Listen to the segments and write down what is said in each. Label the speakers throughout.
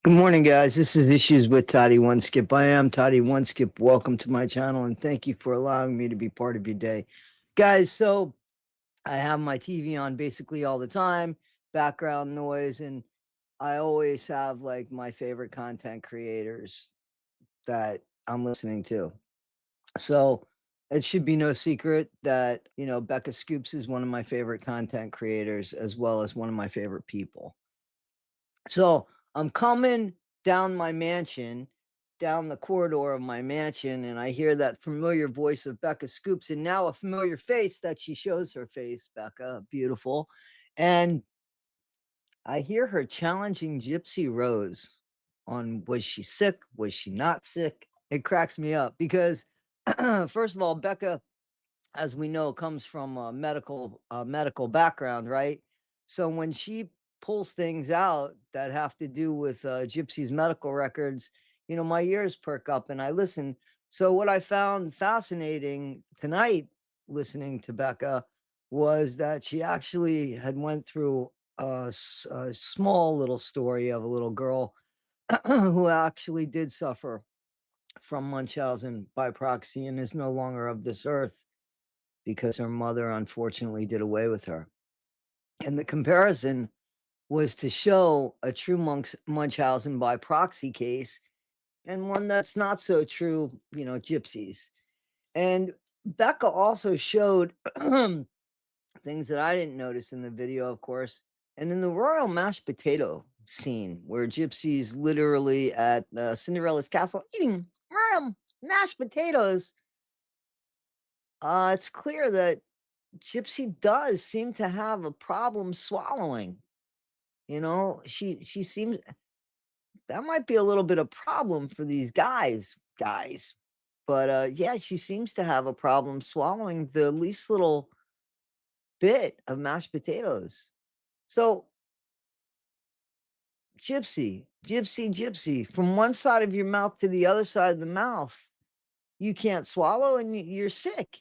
Speaker 1: Good morning, guys. This is Issues with Toddy One Skip. I am Toddy One Skip. Welcome to my channel, and thank you for allowing me to be part of your day. Guys, so I have my TV on basically all the time, background noise, and I always have like my favorite content creators that I'm listening to. So it should be no secret that, Becca Scoops is one of my favorite content creators, as well as one of my favorite people. So I'm coming down my mansion, down the corridor of my mansion, and I hear that familiar voice of Becca Scoops, and now a familiar face that she shows her face, Becca, beautiful. And I hear her challenging Gypsy Rose on was she sick? Was she not sick? It cracks me up because, first of all, Becca, as we know, comes from a medical background, right? So when she pulls things out that have to do with Gypsy's medical records, my ears perk up and I listen. So what I found fascinating tonight, listening to Becca, was that she actually had went through a small little story of a little girl who actually did suffer from Munchausen by proxy and is no longer of this earth because her mother unfortunately did away with her. And the comparison was to show a true Munchausen by proxy case and one that's not so true, gypsies. And Becca also showed things that I didn't notice in the video, of course. And in the royal mashed potato scene, where gypsies literally at Cinderella's castle eating royal mashed potatoes, it's clear that Gypsy does seem to have a problem swallowing. She seems that might be a little bit of problem for these guys. But yeah, she seems to have a problem swallowing the least little bit of mashed potatoes. So gypsy, from one side of your mouth to the other side of the mouth, you can't swallow and you're sick.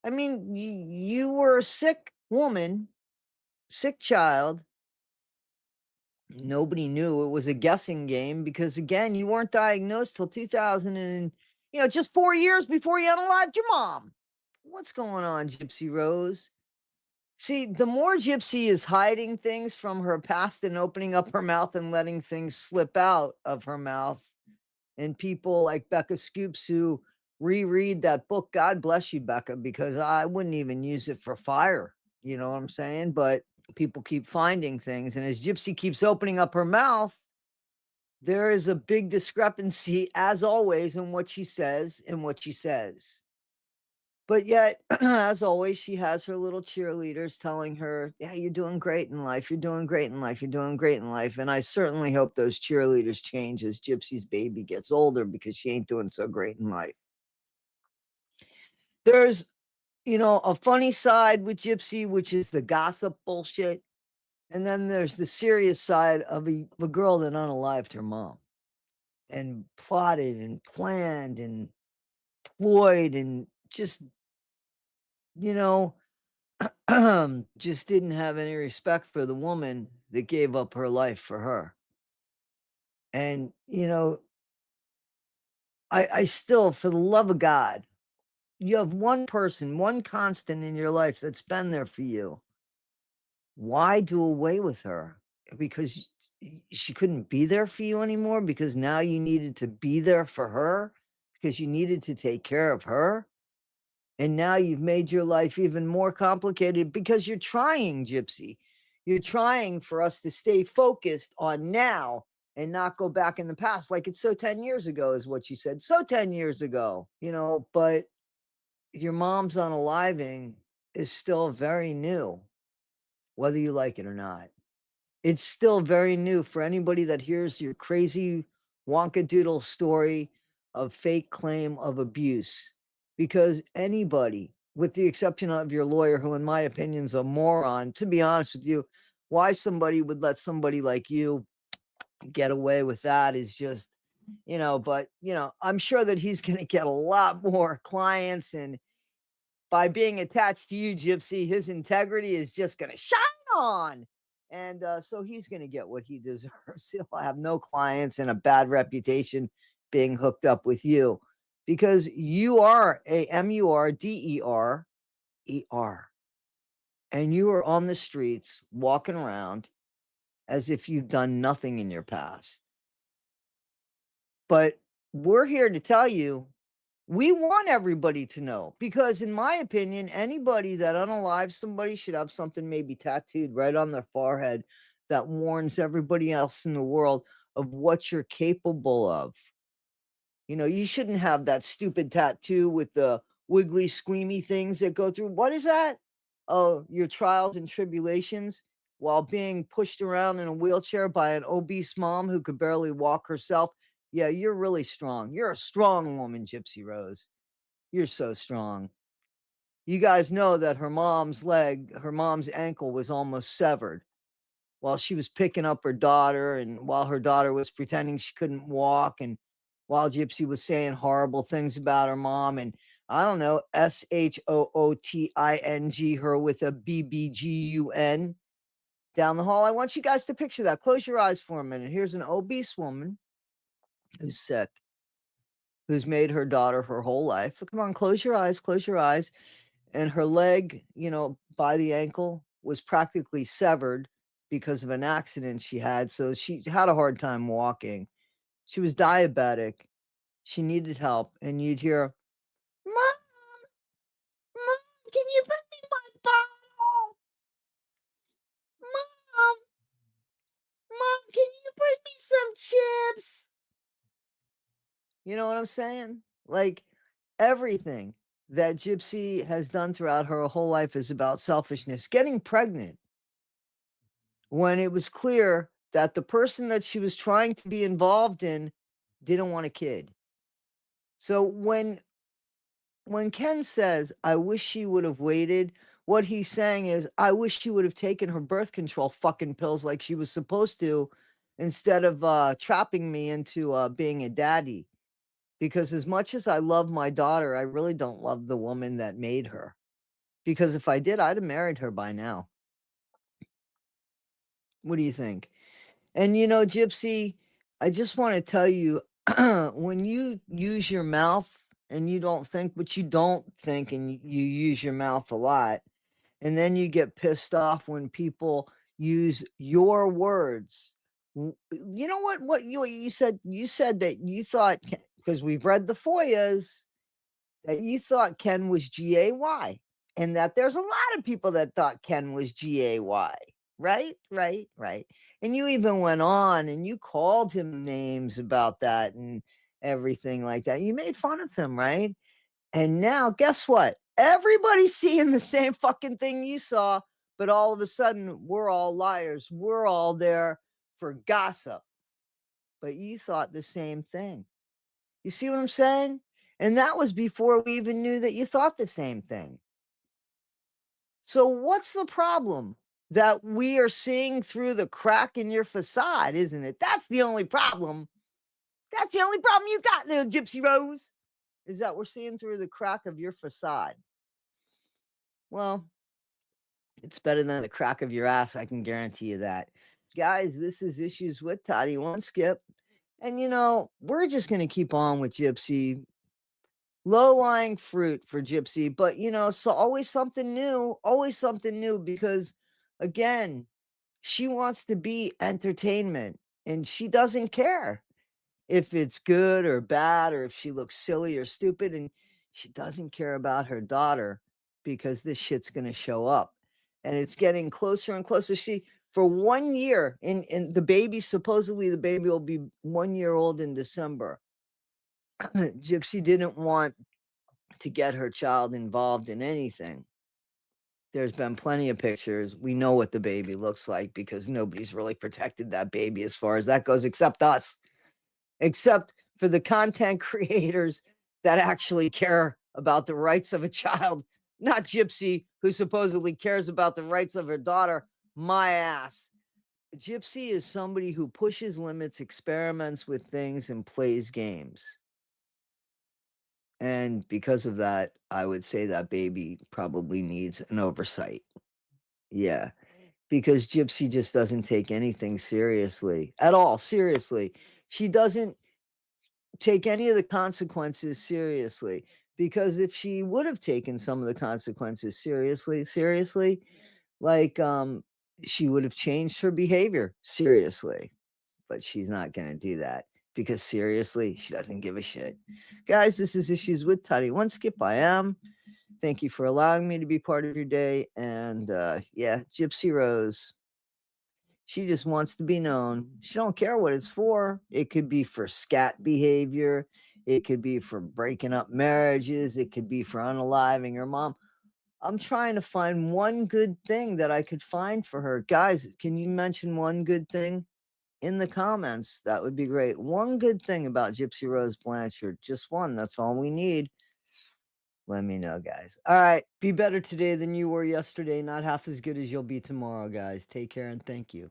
Speaker 1: I mean, you were a sick woman, sick child. Nobody knew. It was a guessing game because, again, you weren't diagnosed till 2000 and, just 4 years before you unalived your mom. What's going on, Gypsy Rose? See, the more Gypsy is hiding things from her past and opening up her mouth and letting things slip out of her mouth, and people like Becca Scoops who reread that book, God bless you, Becca, because I wouldn't even use it for fire. You know what I'm saying? But people keep finding things. And as Gypsy keeps opening up her mouth, there is a big discrepancy, as always, in what she says and what she says. But yet, as always, she has her little cheerleaders telling her, yeah, you're doing great in life. You're doing great in life. You're doing great in life. And I certainly hope those cheerleaders change as Gypsy's baby gets older because she ain't doing so great in life. There's, a funny side with Gypsy, which is the gossip bullshit. And then there's the serious side of a girl that unalived her mom and plotted and planned and ployed and just, you know, just didn't have any respect for the woman that gave up her life for her. And, I still, for the love of God, you have one person, one constant in your life that's been there for you. Why do away with her? Because she couldn't be there for you anymore? Because now you needed to be there for her? Because you needed to take care of her? And now you've made your life even more complicated because you're trying, Gypsy. You're trying for us to stay focused on now and not go back in the past. Like it's so 10 years ago, is what you said. So 10 years ago, but your mom's unaliving is still very new, whether you like it or not. It's still very new for anybody that hears your crazy wonkadoodle story of fake claim of abuse. Because anybody, with the exception of your lawyer, who in my opinion is a moron, to be honest with you, why somebody would let somebody like you get away with that is just, but, I'm sure that he's going to get a lot more clients. And by being attached to you, Gypsy, his integrity is just going to shine on. And so he's going to get what he deserves. He'll have no clients and a bad reputation being hooked up with you because you are a MURDERER, and you are on the streets walking around as if you've done nothing in your past. But we're here to tell you we want everybody to know because, in my opinion, anybody that unalives somebody should have something maybe tattooed right on their forehead that warns everybody else in the world of what you're capable of. You know, you shouldn't have that stupid tattoo with the wiggly, squeamy things that go through. What is that? Oh, your trials and tribulations while being pushed around in a wheelchair by an obese mom who could barely walk herself. Yeah, you're really strong. You're a strong woman, Gypsy Rose. You're so strong. You guys know that her mom's ankle was almost severed while she was picking up her daughter and while her daughter was pretending she couldn't walk and while Gypsy was saying horrible things about her mom and I don't know, SHOOTING her with a BBGUN down the hall. I want you guys to picture that. Close your eyes for a minute. Here's an obese woman who's sick, who's made her daughter her whole life. Come on, close your eyes, close your eyes. And her leg, by the ankle was practically severed because of an accident she had. So she had a hard time walking. She was diabetic. She needed help. And you'd hear, Mom, Mom, can you bring me my bottle? Mom, Mom, can you bring me some chips? You know what I'm saying? Like everything that Gypsy has done throughout her whole life is about selfishness. Getting pregnant when it was clear that the person that she was trying to be involved in didn't want a kid. So when Ken says, I wish she would have waited, what he's saying is, I wish she would have taken her birth control fucking pills like she was supposed to instead of trapping me into being a daddy. Because as much as I love my daughter, I really don't love the woman that made her. Because if I did, I'd have married her by now. What do you think? And Gypsy, I just want to tell you when you use your mouth and you don't think what you don't think, and you use your mouth a lot, and then you get pissed off when people use your words. You know what you said? You said that you thought, because we've read the FOIAs, that you thought Ken was GAY, and that there's a lot of people that thought Ken was GAY. Right, right, right. And you even went on and you called him names about that and everything like that. You made fun of him, right? And now, guess what? Everybody's seeing the same fucking thing you saw, but all of a sudden, we're all liars. We're all there for gossip. But you thought the same thing. You see what I'm saying? And that was before we even knew that you thought the same thing. So, what's the problem? That we are seeing through the crack in your facade, isn't it? That's the only problem. That's the only problem you got, little Gypsy Rose, is that we're seeing through the crack of your facade. Well, it's better than the crack of your ass, I can guarantee you that. Guys, this is Issues with Toddy One Skip. And we're just going to keep on with Gypsy. Low-lying fruit for Gypsy, but so always something new because again, she wants to be entertainment and she doesn't care if it's good or bad or if she looks silly or stupid, and she doesn't care about her daughter because this shit's going to show up and it's getting closer and closer. See, for 1 year in supposedly the baby will be 1 year old in December. Gypsy didn't want to get her child involved in anything. There's been plenty of pictures. We know what the baby looks like because nobody's really protected that baby as far as that goes, except us, except for the content creators that actually care about the rights of a child, not Gypsy, who supposedly cares about the rights of her daughter. My ass. Gypsy is somebody who pushes limits, experiments with things, and plays games. And because of that, I would say that baby probably needs an oversight. Yeah. because Gypsy just doesn't take anything seriously at all. Seriously. She doesn't take any of the consequences seriously, because if she would have taken some of the consequences seriously, like, she would have changed her behavior seriously, but she's not gonna do that because seriously, she doesn't give a shit. Guys, this is Issues with Toddy One Skip. I am. Thank you for allowing me to be part of your day. And yeah, Gypsy Rose. She just wants to be known. She don't care what it's for. It could be for scat behavior. It could be for breaking up marriages. It could be for unaliving her mom. I'm trying to find one good thing that I could find for her. Guys, can you mention one good thing in the comments? That would be great. One good thing about Gypsy Rose Blanchard. Just one. That's all we need. Let me know, guys. All right. Be better today than you were yesterday. Not half as good as you'll be tomorrow, guys. Take care and thank you.